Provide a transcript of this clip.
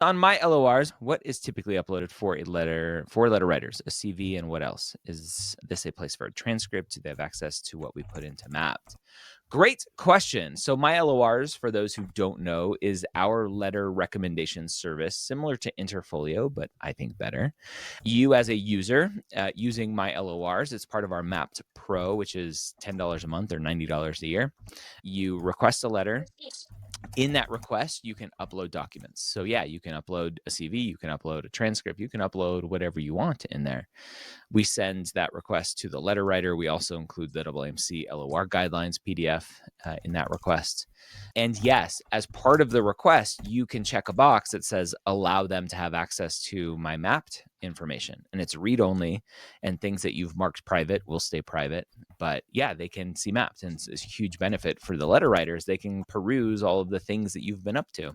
On my LORs, what is typically uploaded for letter writers, a CV, and what else? Is this a place for a transcript? Do they have access to what we put into Mapped? Great question. So my LORs, for those who don't know, is our letter recommendation service, similar to Interfolio, but I think better. You as a user using my LORs, it's part of our Mapped Pro, which is $10 a month or $90 a year. You request a letter. In that request, you can upload documents. So yeah, you can upload a CV, you can upload a transcript, you can upload whatever you want in there. We send that request to the letter writer. We also include the AAMC LOR guidelines PDF in that request. And yes, as part of the request, you can check a box that says allow them to have access to my mapped information. And it's read only, and things that you've marked private will stay private. But yeah, they can see mapped. And it's a huge benefit for the letter writers. They can peruse all of the things that you've been up to.